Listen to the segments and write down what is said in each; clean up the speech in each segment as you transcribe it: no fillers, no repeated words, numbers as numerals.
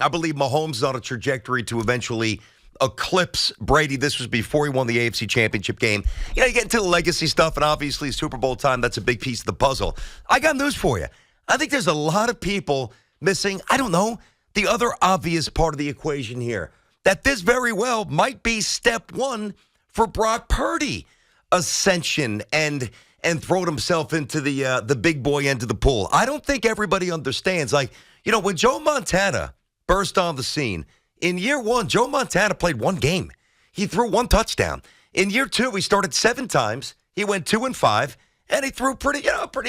I believe Mahomes is on a trajectory to eventually eclipse Brady. This was before he won the AFC Championship game. You get into the legacy stuff, and obviously Super Bowl time, that's a big piece of the puzzle. I got news for you. I think there's a lot of people missing, I don't know, the other obvious part of the equation here, that this very well might be step one for Brock Purdy ascension and throwing himself into the big boy end of the pool. I don't think everybody understands. When Joe Montana burst on the scene, in year one, Joe Montana played one game. He threw one touchdown. In year two, he started 7 times. He went 2-5, and he threw pretty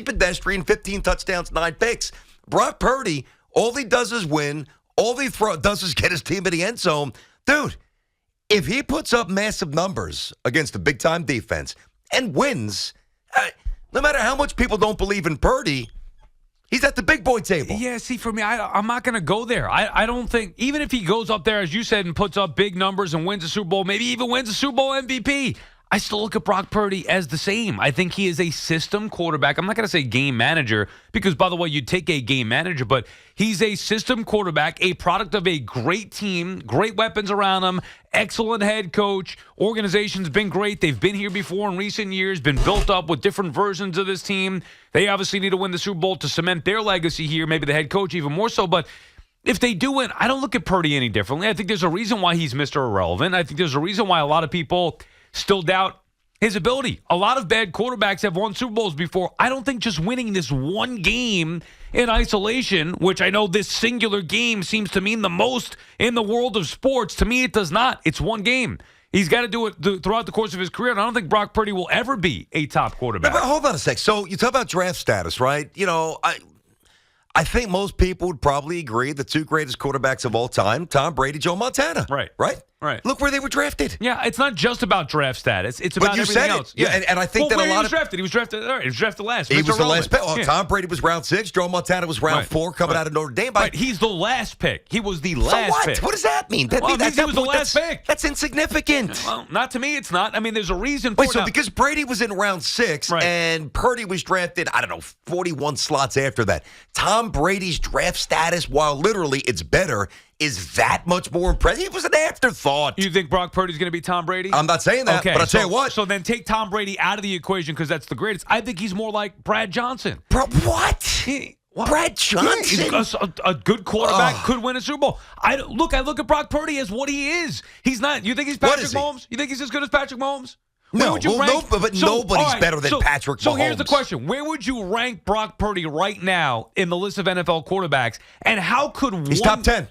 pedestrian, 15 touchdowns, 9 picks. Brock Purdy, all he does is win. All he does is get his team in the end zone. Dude, if he puts up massive numbers against a big-time defense and wins, no matter how much people don't believe in Purdy, he's at the big boy table. Yeah, see, for me, I'm not going to go there. I don't think, even if he goes up there, as you said, and puts up big numbers and wins a Super Bowl, maybe even wins a Super Bowl MVP, I still look at Brock Purdy as the same. I think he is a system quarterback. I'm not going to say game manager because, by the way, you'd take a game manager, but he's a system quarterback, a product of a great team, great weapons around him, excellent head coach. Organization's been great. They've been here before in recent years, been built up with different versions of this team. They obviously need to win the Super Bowl to cement their legacy here, maybe the head coach even more so, but if they do win, I don't look at Purdy any differently. I think there's a reason why he's Mr. Irrelevant. I think there's a reason why a lot of people still doubt his ability. A lot of bad quarterbacks have won Super Bowls before. I don't think just winning this one game in isolation, which I know this singular game seems to mean the most in the world of sports. To me, it does not. It's one game. He's got to do it throughout the course of his career, and I don't think Brock Purdy will ever be a top quarterback. But hold on a sec. So you talk about draft status, right? I think most people would probably agree the 2 greatest quarterbacks of all time, Tom Brady, Joe Montana. Right. Look where they were drafted. Yeah, it's not just about draft status. It's about everything else. Yeah, and I think that a lot of he was drafted. All right, he was drafted last. He was the last pick. Yeah. Tom Brady was round 6. Joe Montana was round 4, coming out of Notre Dame. Right, he's the last pick. He was the last pick. What does that mean? He was the last pick. That's insignificant. Well, not to me. It's not. I mean, there's a reason for it. Wait, so because Brady was in round 6 and Purdy was drafted, 41 slots after that. Tom Brady's draft status, while literally it's better, is that much more impressive. It was an afterthought. You think Brock Purdy's going to be Tom Brady? I'm not saying that, but I'll tell you what. So then take Tom Brady out of the equation because that's the greatest. I think he's more like Brad Johnson. What? Brad Johnson? A good quarterback could win a Super Bowl. I look at Brock Purdy as what he is. He's not. You think he's Patrick Mahomes? You think he's as good as Patrick Mahomes? No, nobody's better than Patrick Mahomes. So here's the question. Where would you rank Brock Purdy right now in the list of NFL quarterbacks? And how could He's top 10.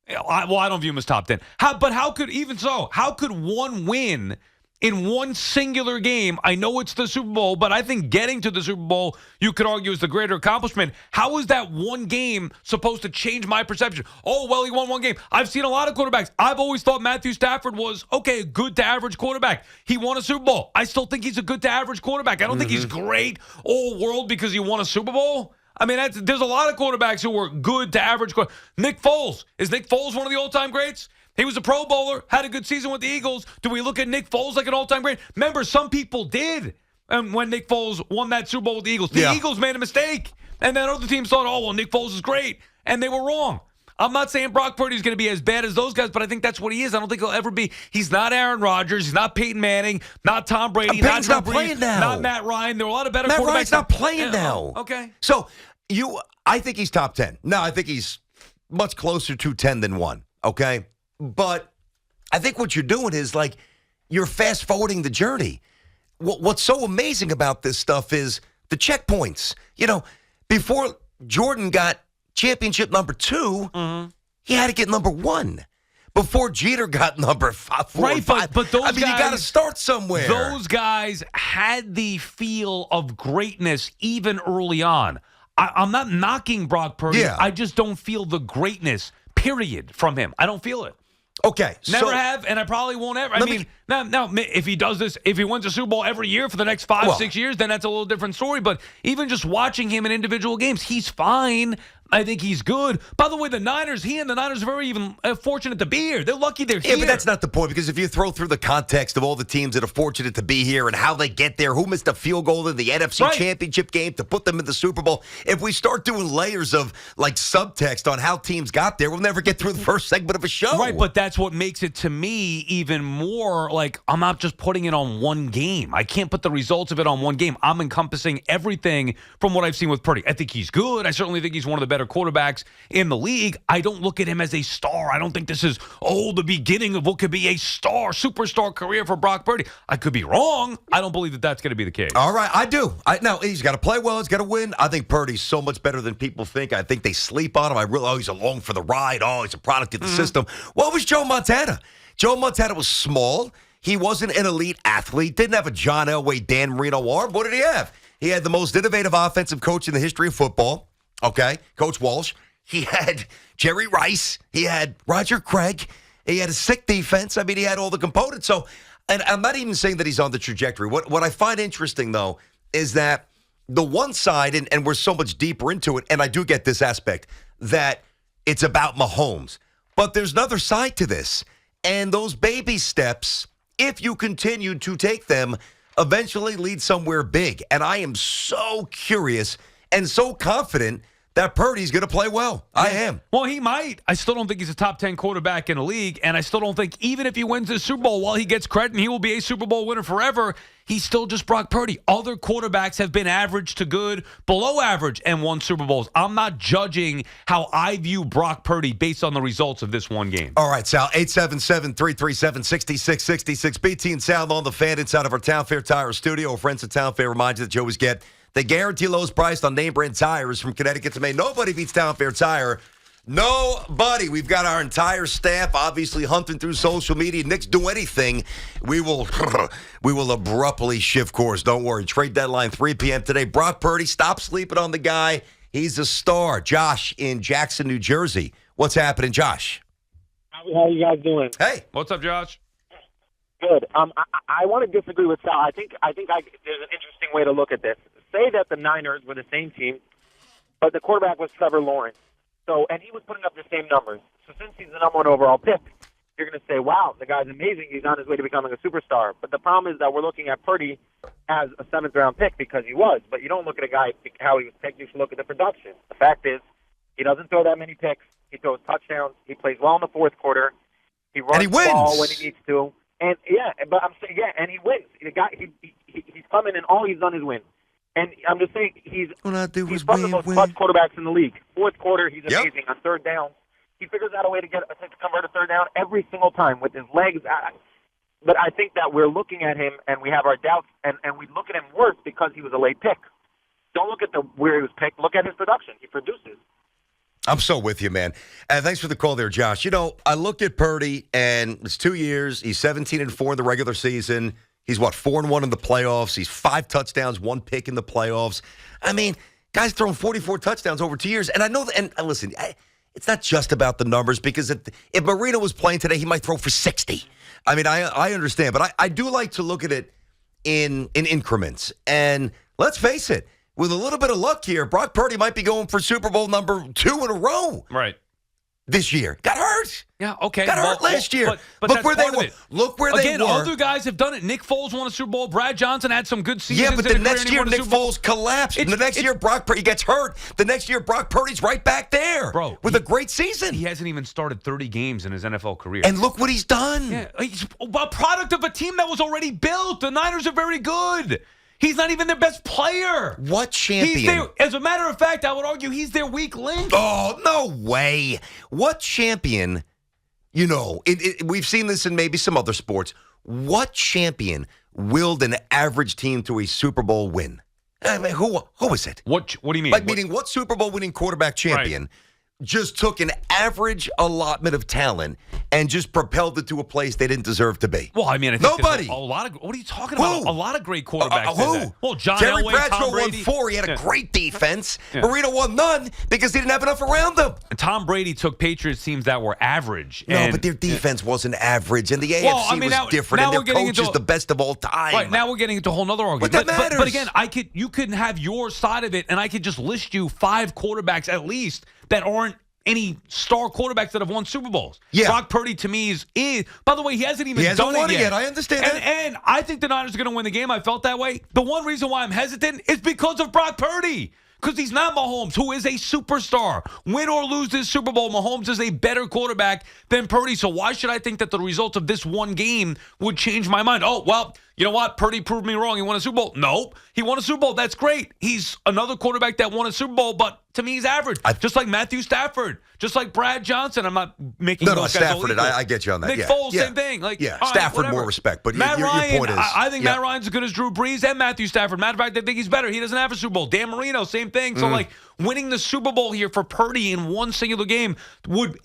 I don't view him as top 10. How could one win in one singular game? I know it's the Super Bowl, but I think getting to the Super Bowl, you could argue, is the greater accomplishment. How is that one game supposed to change my perception? Oh, well, he won one game. I've seen a lot of quarterbacks. I've always thought Matthew Stafford was, a good to average quarterback. He won a Super Bowl. I still think he's a good to average quarterback. I don't think he's great all world because he won a Super Bowl. I mean, there's a lot of quarterbacks who were good to average. Nick Foles. Is Nick Foles one of the all-time greats? He was a Pro Bowler, had a good season with the Eagles. Do we look at Nick Foles like an all-time great? Remember, some people did when Nick Foles won that Super Bowl with the Eagles. The Eagles made a mistake, and then other teams thought, Nick Foles is great, and they were wrong. I'm not saying Brock Purdy is going to be as bad as those guys, but I think that's what he is. I don't think he'll ever be. He's not Aaron Rodgers. He's not Peyton Manning. Not Tom Brady. Not playing now. Not Matt Ryan. There are a lot of better quarterbacks. Matt Ryan's not playing now. Okay. So I think he's top 10. No, I think he's much closer to 10 than 1. Okay, but I think what you're doing is you're fast forwarding the journey. What's so amazing about this stuff is the checkpoints. Before Jordan got championship number 2, he had to get number 1. Before Jeter got number 5, 4, right, and 5. But those guys, you got to start somewhere. Those guys had the feel of greatness even early on. I'm not knocking Brock Purdy. Yeah. I just don't feel the greatness, period, from him. I don't feel it. Okay. Never have, and I probably won't ever. Now, if he does this, if he wins a Super Bowl every year for the next 5, 6 years, then that's a little different story. But even just watching him in individual games, he's fine. I think he's good. By the way, he and the Niners are very even fortunate to be here. They're lucky they're here. Yeah, but that's not the point, because if you throw through the context of all the teams that are fortunate to be here and how they get there, who missed a field goal in the NFC Championship game to put them in the Super Bowl, if we start doing layers of like subtext on how teams got there, we'll never get through the first segment of a show. Right, but that's what makes it, to me, even more like I'm not just putting it on one game. I can't put the results of it on one game. I'm encompassing everything from what I've seen with Purdy. I think he's good. I certainly think he's one of the better quarterbacks in the league. I don't look at him as a star. I don't think this is, the beginning of what could be a superstar career for Brock Purdy. I could be wrong. I don't believe that that's going to be the case. All right, I do. Now, he's got to play well. He's got to win. I think Purdy's so much better than people think. I think they sleep on him. He's along for the ride. He's a product of the system. What was Joe Montana? Joe Montana was small. He wasn't an elite athlete. Didn't have a John Elway, Dan Marino arm. What did he have? He had the most innovative offensive coach in the history of football. Okay, Coach Walsh. He had Jerry Rice. He had Roger Craig. He had a sick defense. I mean, he had all the components. So, and I'm not even saying that he's on the trajectory. What I find interesting, though, is that the one side, and we're so much deeper into it, and I do get this aspect, that it's about Mahomes. But there's another side to this. And those baby steps, if you continue to take them, eventually lead somewhere big. And I am so curious and so confident that Purdy's going to play well. I am. Well, he might. I still don't think he's a top 10 quarterback in the league, and I still don't think even if he wins the Super Bowl, while he gets credit and he will be a Super Bowl winner forever, he's still just Brock Purdy. Other quarterbacks have been average to good, below average, and won Super Bowls. I'm not judging how I view Brock Purdy based on the results of this one game. All right, Sal, 877-337-6666. BT and Sal on the Fan inside of our Town Fair Tire studio. Our friends at Town Fair remind you that you always get the guarantee lowest price on name brand tires from Connecticut to Maine. Nobody beats Town Fair Tire. Nobody. We've got our entire staff obviously hunting through social media. Knicks do anything, we will abruptly shift course. Don't worry. Trade deadline 3 p.m. today. Brock Purdy, stop sleeping on the guy. He's a star. Josh in Jackson, New Jersey. What's happening, Josh? How you guys doing? Hey. What's up, Josh? Good. I want to disagree with Sal. I think there's an interesting way to look at this. Say that the Niners were the same team, but the quarterback was Trevor Lawrence. And he was putting up the same numbers. So since he's the number one overall pick, you're going to say, wow, the guy's amazing. He's on his way to becoming a superstar. But the problem is that we're looking at Purdy as a seventh-round pick because he was. But you don't look at a guy how he was picked. You should look at the production. The fact is, he doesn't throw that many picks. He throws touchdowns. He plays well in the fourth quarter. He runs the ball when he needs to. And and he wins. The guy, he's come in and all he's done is win. And I'm just saying he's one of the most clutch quarterbacks in the league. Fourth quarter, he's amazing. On third down, he figures out a way to convert a third down every single time with his legs. But I think that we're looking at him and we have our doubts, and we look at him worse because he was a late pick. Don't look at where he was picked. Look at his production. He produces. I'm so with you, man. And thanks for the call there, Josh. You know, I look at Purdy, and it's 2 years. He's 17-4 in the regular season. He's, 4-1 in the playoffs. He's 5 touchdowns, 1 pick in the playoffs. I mean, guy's thrown 44 touchdowns over 2 years. And I know that, and listen, it's not just about the numbers, because if Marino was playing today, he might throw for 60. I mean, I understand. But I do like to look at it in increments. And let's face it, with a little bit of luck here, Brock Purdy might be going for Super Bowl number 2 in a row. Right. This year. Got hurt. Yeah, okay. Got hurt last year. But look where they were. Look where they were. Again, other guys have done it. Nick Foles won a Super Bowl. Brad Johnson had some good seasons. Yeah, but the next year, Nick Foles collapsed. The next year, Brock Purdy gets hurt. The next year, Brock Purdy's right back there. Bro, with a great season. He hasn't even started 30 games in his NFL career. And look what he's done. Yeah, he's a product of a team that was already built. The Niners are very good. He's not even their best player. What champion? As a matter of fact, I would argue he's their weak link. Oh, no way. What champion, we've seen this in maybe some other sports. What champion willed an average team to a Super Bowl win? I mean, who is it? What do you mean? Meaning what Super Bowl winning quarterback champion just took an average allotment of talent and just propelled it to a place they didn't deserve to be? Well, I mean, I think Nobody. A lot of. What are you talking Who? about? A lot of great quarterbacks. Who? did that. Well, John Terry Elway, Bradshaw Tom won Brady. 4. He had a great defense. Yeah. Marino won none because he didn't have enough around him. And Tom Brady took Patriots teams that were average. No, and, but their defense wasn't average, and the AFC Well, I mean, was now- different, now and we're their getting coach into is the best of all time. Right, now we're getting into a whole nother argument. But that matters. But again, you could have your side of it, and I could just list you 5 quarterbacks at least that aren't any star quarterbacks that have won Super Bowls. Yeah. Brock Purdy to me is by the way, he hasn't even done won it it yet. I understand that. And I think the Niners are going to win the game. I felt that way. The one reason why I'm hesitant is because of Brock Purdy. Because he's not Mahomes, who is a superstar. Win or lose this Super Bowl, Mahomes is a better quarterback than Purdy. So why should I think that the result of this one game would change my mind? Oh, well, you know what? Purdy proved me wrong. He won a Super Bowl. Nope. He won a Super Bowl. That's great. He's another quarterback that won a Super Bowl, but to me, he's average. Just like Matthew Stafford. Just like Brad Johnson. I'm not making No, those guys all Stafford. equal. I get you on that. Nick yeah. Foles, yeah. same thing. Like, yeah, all right, Stafford whatever. more respect. But Matt your Ryan, point is, I think Matt Ryan's as good as Drew Brees and Matthew Stafford. Matter of fact, I think he's better. He doesn't have a Super Bowl. Dan Marino, same thing. So, like, winning the Super Bowl here for Purdy in one singular game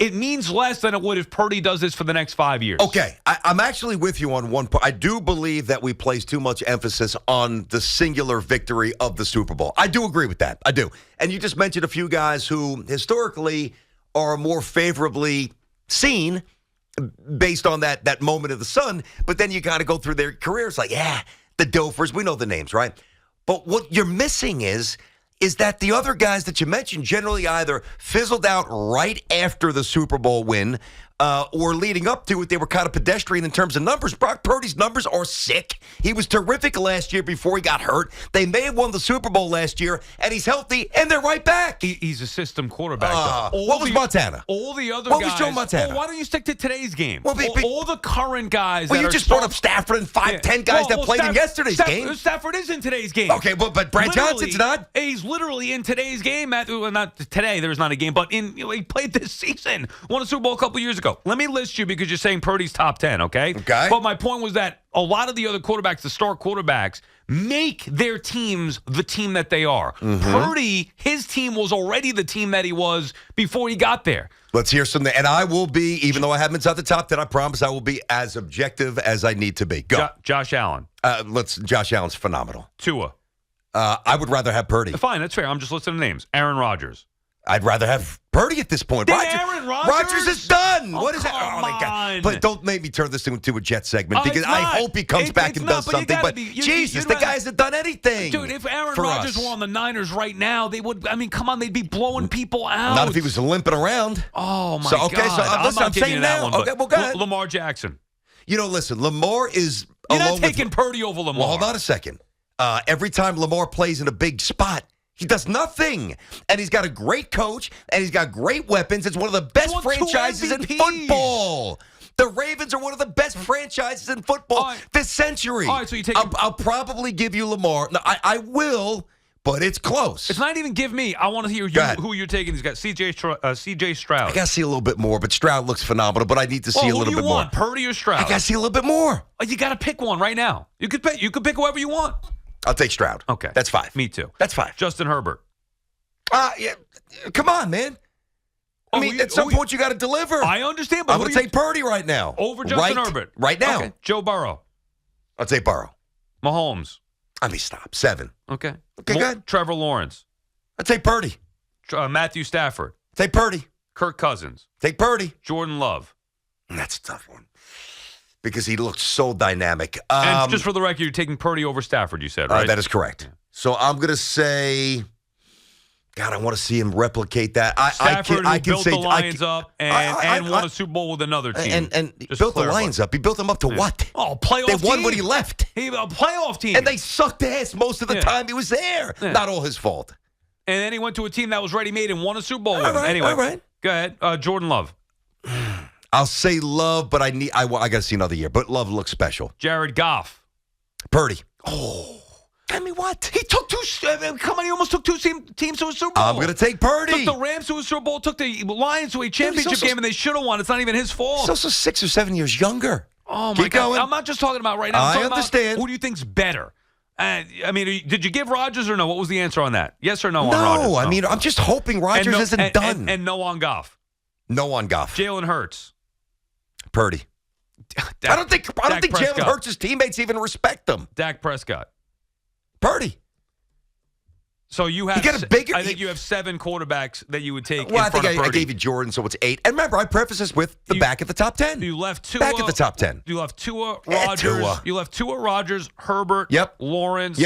it means less than it would if Purdy does this for the next 5 years. Okay, I'm actually with you on one point. I do believe that we place too much emphasis on the singular victory of the Super Bowl. I do agree with that. I do. And you just mentioned a few guys who historically are more favorably seen based on that moment of the sun, but then you got to go through their careers like, yeah, the Dofers, we know the names, right? But what you're missing is that the other guys that you mentioned generally either fizzled out right after the Super Bowl win or leading up to it, they were kind of pedestrian in terms of numbers. Brock Purdy's numbers are sick. He was terrific last year before he got hurt. They may have won the Super Bowl last year, and he's healthy, and they're right back. He's a system quarterback. What was Montana? All the other What guys. was Joe Montana? Why don't you stick to today's game? Well, all the current guys. Well, that you are just brought up Stafford and 10 guys that played in yesterday's game. Stafford is in today's game. Okay, but Brad Johnson's not. He's literally in today's game. Well, not today. There's not a game, but he played this season. Won a Super Bowl a couple years ago. Let me list you because you're saying Purdy's top 10, okay? Okay. But my point was that a lot of the other quarterbacks, the star quarterbacks, make their teams the team that they are. Purdy, his team was already the team that he was before he got there. Let's hear some. And I will be, even though I haven't inside the top 10, I promise I will be as objective as I need to be. Go. Josh Allen. Josh Allen's phenomenal. Tua. I would rather have Purdy. Fine, that's fair. I'm just listing the names. Aaron Rodgers. I'd rather have Purdy at this point. Aaron Rodgers? Rodgers is done. Oh, what is that? come Oh, my God. on. But don't make me turn this into a Jet segment Oh, because it's I not. hope he comes back It's and not, does but you something. gotta But be- Jesus, you'd the rather- guy hasn't done anything. Dude, if Aaron for Rodgers us. were on the Niners right now, they would, I mean, come on, they'd be blowing people out. Not if he was limping around. Oh, my So, okay, God. so, I'm listen, not I'm giving saying you that now. one, but Okay, well, go ahead. Lamar Jackson. You know, listen, Lamar is You're along not taking with, Purdy over Lamar. Well, hold on a second. Every time Lamar plays in a big spot, he does nothing. And he's got a great coach, and he's got great weapons. It's one of the best won 2 franchises in MVPs. football. The Ravens are one of the best franchises in football All right. this century. All right, so you take I'll probably give you Lamar. No, I will, but it's close. It's not even give me. I want to hear who you're taking. He's got C.J. Stroud. I got to see a little bit more, but Stroud looks phenomenal, but I need to see a who little do you bit more. want, Purdy or Stroud? I got to see a little bit more. Oh, you got to pick one right now. You could pick whoever you want. I'll take Stroud. Okay. That's 5. Me too. That's 5. Justin Herbert. Yeah. Come on, man. I mean, at some point you got to deliver. I understand, but I'm going to take Purdy right now. over Justin Herbert Right now. Okay. Joe Burrow. I'll take Burrow. Mahomes. I mean, stop. 7. Okay. Okay, good. Trevor Lawrence. I'll take Purdy. Matthew Stafford. Take Purdy. Kirk Cousins. Take Purdy. Jordan Love. That's a tough one because he looked so dynamic. And just for the record, you're taking Purdy over Stafford, you said, right? That is correct. So I'm going to say, God, I want to see him replicate that. Stafford I who can built say the Lions up and won a Super Bowl with another team. And Just built the clarify. Lions up. He built them up to what? Oh, playoff They team. won when he left. A playoff team. And they sucked ass most of the time he was there. Yeah. Not all his fault. And then he went to a team that was ready-made and won a Super Bowl with him. All right, Anyway, all right. Go ahead. Jordan Love. I'll say Love, but I got to see another year. But Love looks special. Jared Goff. Purdy. Oh. I mean, what? He took come on, he almost took 2 teams to a Super Bowl. I'm going to take Purdy. Took the Rams to a Super Bowl, took the Lions to a championship also- game, and they should have won. It's not even his fault. He's also 6 or 7 years younger. Oh, my Keep God. going. I'm not just talking about right now. I'm I talking about understand. who do you think's better? I mean, did you give Rodgers or no? What was the answer on that? Yes or no on Rodgers? No, I mean, I'm just hoping Rodgers isn't done. And no on Goff. No on Goff. Jalen Hurts. Purdy. I don't think Jalen Hurts' teammates even respect him. Dak Prescott. Purdy. So you have, I think you have 7 quarterbacks that you would take. Well, in front of Purdy. I gave you Jordan, so it's 8. And remember, I preface this with back at the top 10. You left Tua. Back at the top 10. You left Tua, Rodgers. You left Tua, Rodgers, Herbert, Lawrence,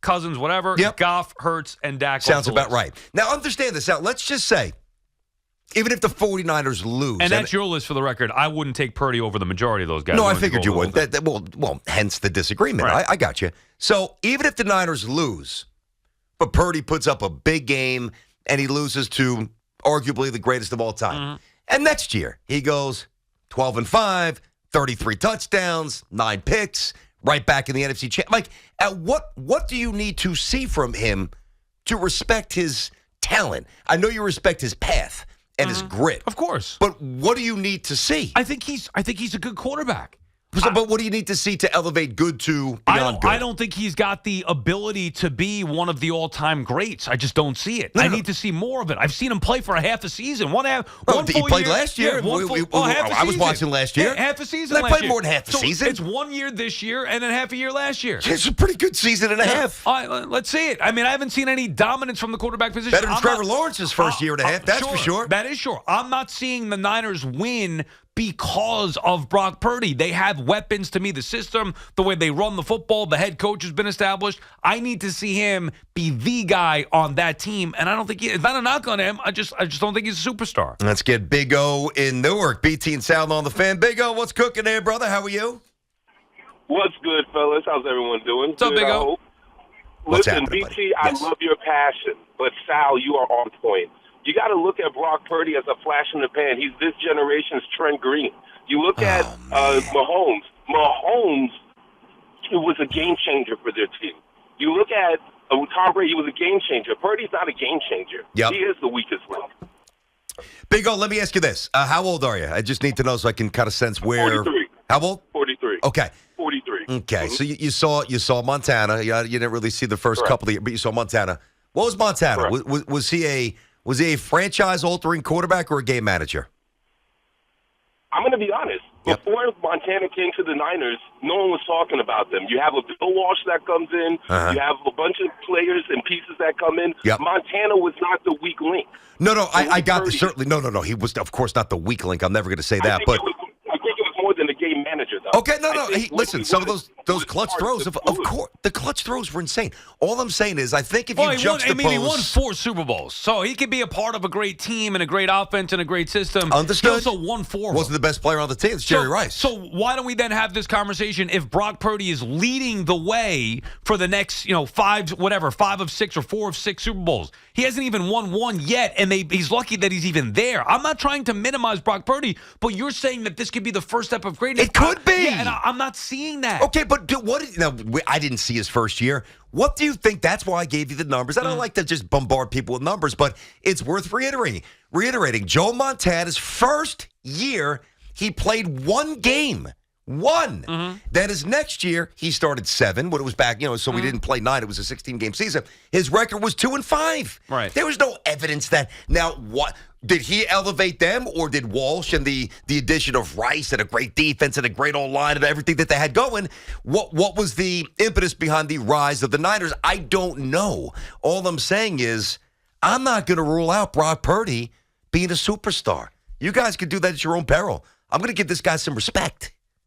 Cousins, whatever, Goff, Hurts, and Dak. Sounds about right. Now, understand this. Now, let's just say, even if the 49ers lose. And that's your list for the record. I wouldn't take Purdy over the majority of those guys. No, I figured you wouldn't. Well, hence the disagreement. Right. I got you. So even if the Niners lose, but Purdy puts up a big game and he loses to arguably the greatest of all time. And next year, he goes 12-5, 33 touchdowns, 9 picks, right back in the NFC Championship. Like, what do you need to see from him to respect his talent? I know you respect his path and his grit. Of course. But what do you need to see? I think he's a good quarterback. But what do you need to see to elevate good to beyond good? I don't think he's got the ability to be one of the all-time greats. I just don't see it. I need to see more of it. I've seen him play for a half a season. He played last year. I was watching last year. Half a season last year. They played more than half a season. It's 1 year this year and then half a year last year. It's a pretty good season and a half. Let's see it. I mean, I haven't seen any dominance from the quarterback position. Better than Trevor Lawrence's first year and a half, that's for sure. That is sure. I'm not seeing the Niners win because of Brock Purdy. They have weapons. To me, the system, the way they run the football, the head coach has been established. I need to see him be the guy on that team, and I don't think it's not a knock on him. I just don't think he's a superstar. Let's get Big O in Newark. BT and Sound on the Fan. Big O, what's cooking there, brother? How are you? What's good, fellas? How's everyone doing? What's up, Big O? Listen, BT, I love your passion, but Sal, you are on point. You got to look at Brock Purdy as a flash in the pan. He's this generation's Trent Green. You look at Mahomes. Mahomes was a game changer for their team. You look at Tom Brady, he was a game changer. Purdy's not a game changer. Yep. He is the weakest link. Big O, let me ask you this. How old are you? I just need to know so I can kind of sense where. 43. How old? 43. Okay. 43. Okay, so you saw Montana. You didn't really see the first couple of years, but you saw Montana. What was Montana? Was he a franchise-altering quarterback or a game manager? I'm going to be honest. Yep. Before Montana came to the Niners, no one was talking about them. You have a Bill Walsh that comes in. You have a bunch of players and pieces that come in. Yep. Montana was not the weak link. No, I got this. Certainly. No. He was, of course, not the weak link. I'm never going to say that. But I think it was more than a game manager, though. Okay, no. Listen, some of those clutch throws, of course, the clutch throws were insane. All I'm saying is, I think if you juxtapose, he won 4 Super Bowls, so he could be a part of a great team and a great offense and a great system. Understood. He also won 4. Wasn't the best player on the team. It's Jerry Rice. So why don't we then have this conversation if Brock Purdy is leading the way for the next, 5 of 6 or 4 of 6 Super Bowls? He hasn't even won 1 yet, and he's lucky that he's even there. I'm not trying to minimize Brock Purdy, but you're saying that this could be the first step of greatness. It could be. Yeah, and I'm not seeing that. Okay, but I didn't see his first year. What do you think? That's why I gave you the numbers. I don't like to just bombard people with numbers, but it's worth reiterating. Joe Montana's first year, he played 1 game. 1. Then his next year, he started 7. When it was back, so we didn't play 9. It was a 16-game season. His record was 2-5. Right. There was no evidence that. Now, what did he elevate them, or did Walsh and the addition of Rice and a great defense and a great old line and everything that they had going? What was the impetus behind the rise of the Niners? I don't know. All I'm saying is, I'm not going to rule out Brock Purdy being a superstar. You guys can do that at your own peril. I'm going to give this guy some respect.